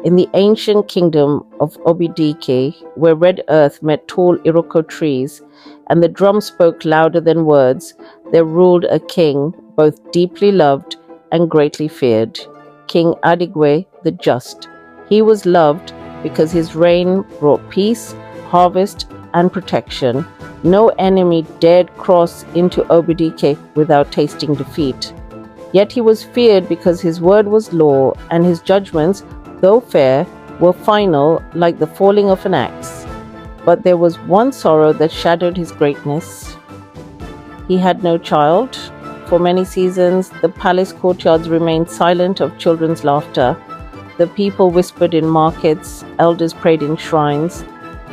In the ancient kingdom of Obidike, where red earth met tall Iroko trees, and the drum spoke louder than words, there ruled a king, both deeply loved and greatly feared, King Adigwe the Just. He was loved because his reign brought peace, harvest, and protection. No enemy dared cross into Obidike without tasting defeat. Yet he was feared because his word was law, and his judgments, though fair, were final like the falling of an axe. But there was one sorrow that shadowed his greatness. He had no child. For many seasons, the palace courtyards remained silent of children's laughter. The people whispered in markets, elders prayed in shrines,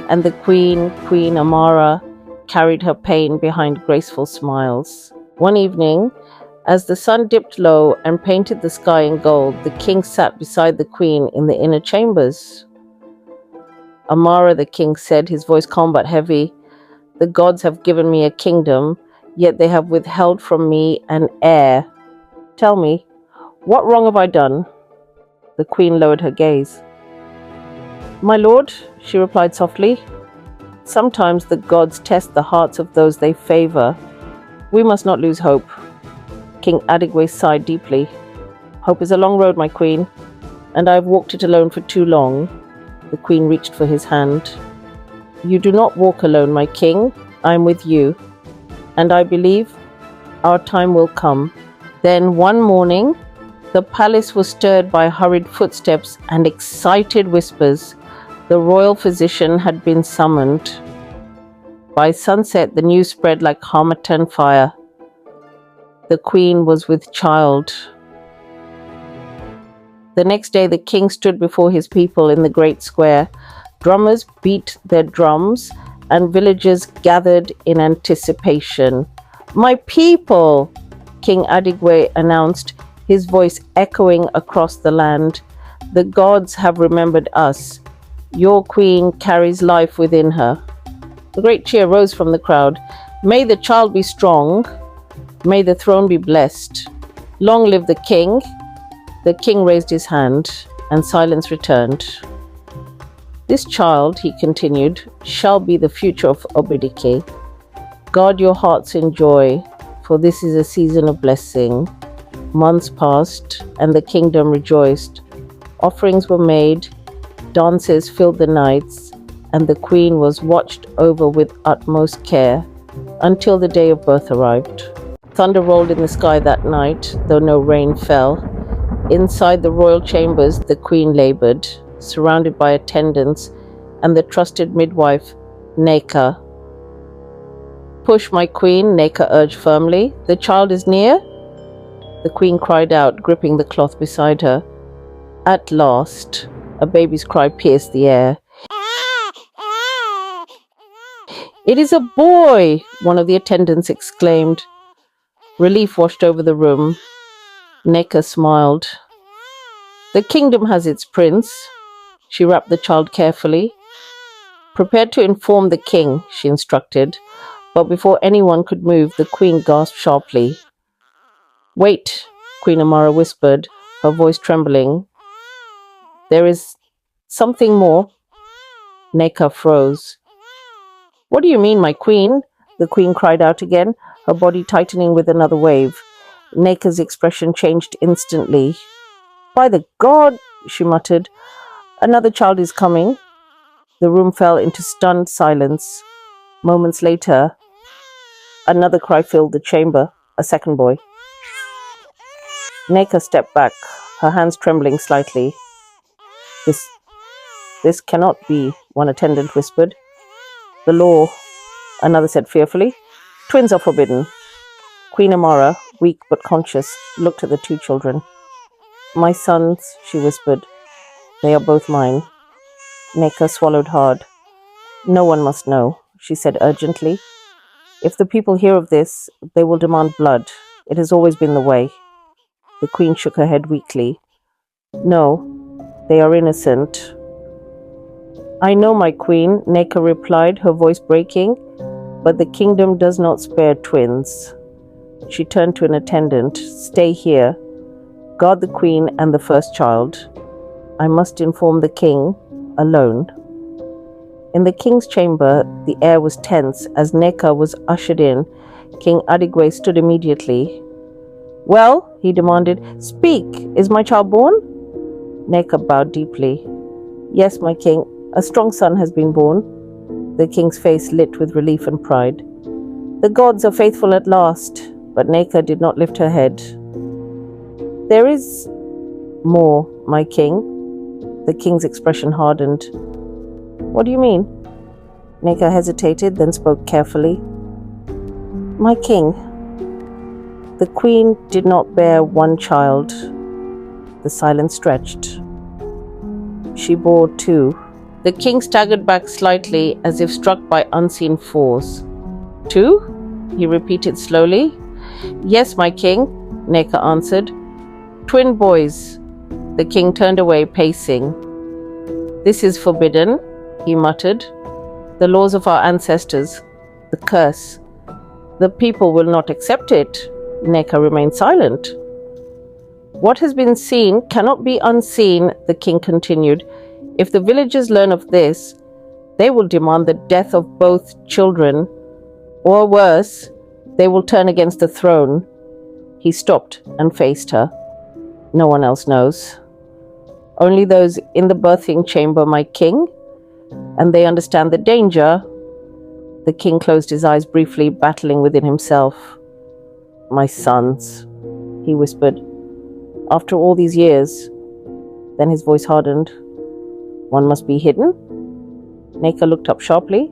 and the Queen Amara, carried her pain behind graceful smiles. One evening, as the sun dipped low and painted the sky in gold, the king sat beside the queen in the inner chambers. Amara, the king said, his voice calm but heavy, "The gods have given me a kingdom, yet they have withheld from me an heir. Tell me, what wrong have I done?" The queen lowered her gaze. "My lord," she replied softly, "sometimes the gods test the hearts of those they favor. We must not lose hope." King Adigwe sighed deeply. "Hope is a long road, my queen, and I have walked it alone for too long." The queen reached for his hand. "You do not walk alone, my king. I am with you, and I believe our time will come." Then one morning, the palace was stirred by hurried footsteps and excited whispers. The royal physician had been summoned. By sunset, the news spread like Harmattan fire. The queen was with child. The next day, the king stood before his people in the great square. Drummers beat their drums, and villagers gathered in anticipation. "My people," King Adigwe announced, his voice echoing across the land. "The gods have remembered us. Your queen carries life within her." A great cheer rose from the crowd. "May the child be strong. May the throne be blessed. Long live the king." The king raised his hand, and silence returned. "This child," he continued, "shall be the future of Obidike. Guard your hearts in joy, for this is a season of blessing." Months passed, and the kingdom rejoiced. Offerings were made, dances filled the nights, and the queen was watched over with utmost care until the day of birth arrived. Thunder rolled in the sky that night, though no rain fell. Inside the royal chambers, the queen labored, surrounded by attendants and the trusted midwife, Neka. "Push, my queen," Neka urged firmly. "The child is near." The queen cried out, gripping the cloth beside her. At last, a baby's cry pierced the air. "It is a boy!" one of the attendants exclaimed. Relief washed over the room. Neka smiled. "The kingdom has its prince." She wrapped the child carefully. "Prepare to inform the king," she instructed. But before anyone could move, the queen gasped sharply. "Wait," Queen Amara whispered, her voice trembling. "There is something more." Neka froze. "What do you mean, my queen?" the queen cried out again, her body tightening with another wave. Neka's expression changed instantly. "By the god," she muttered, "another child is coming." The room fell into stunned silence. Moments later, another cry filled the chamber. A second boy. Neka stepped back, her hands trembling slightly. This cannot be," one attendant whispered. "The law," another said fearfully. "Twins are forbidden." Queen Amara, weak but conscious, looked at the two children. "My sons," she whispered. "They are both mine." Neka swallowed hard. "No one must know," she said urgently. "If the people hear of this, they will demand blood. It has always been the way." The queen shook her head weakly. "No, they are innocent." "I know, my queen," Neka replied, her voice breaking, "but the kingdom does not spare twins." She turned to an attendant. "Stay here. Guard the queen and the first child." I must inform the king alone. In the king's chamber, the air was tense as Neka was ushered in. King Adigwe stood immediately. Well, he demanded, speak, is my child born? Neka bowed deeply. Yes, my king, a strong son has been born. The king's face lit with relief and pride. The gods are faithful at last, but Neka did not lift her head. There is more, my king. The king's expression hardened. What do you mean? Neka hesitated, then spoke carefully. My king, the queen did not bear one child. The silence stretched. She bore two. The king staggered back slightly as if struck by unseen force. Two? He repeated slowly. Yes, my king, Neka answered. Twin boys. The king turned away, pacing. This is forbidden, he muttered. The laws of our ancestors. The curse. The people will not accept it. Neka remained silent. What has been seen cannot be unseen, the king continued. If the villagers learn of this, they will demand the death of both children, or worse, they will turn against the throne. He stopped and faced her. No one else knows. Only those in the birthing chamber, my king, and they understand the danger. The king closed his eyes briefly, battling within himself. My sons, he whispered. After all these years, then his voice hardened. One must be hidden? Neka looked up sharply.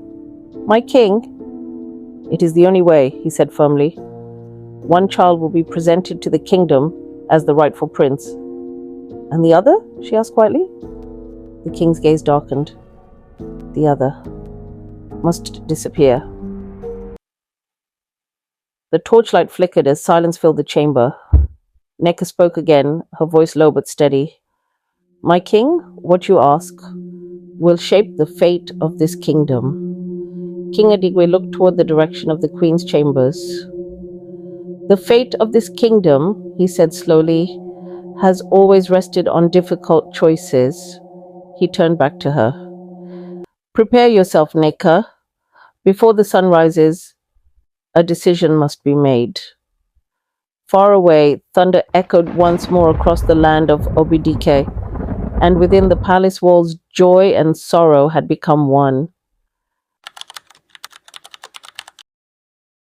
My king, it is the only way, he said firmly. One child will be presented to the kingdom as the rightful prince. And the other? She asked quietly. The king's gaze darkened. The other must disappear. The torchlight flickered as silence filled the chamber. Neka spoke again, her voice low but steady. My king, what you ask will shape the fate of this kingdom. King Adigwe looked toward the direction of the queen's chambers. The fate of this kingdom, he said slowly, has always rested on difficult choices. He turned back to her. Prepare yourself, Neka. Before the sun rises, a decision must be made. Far away, thunder echoed once more across the land of Obidike, and within the palace walls, joy and sorrow had become one.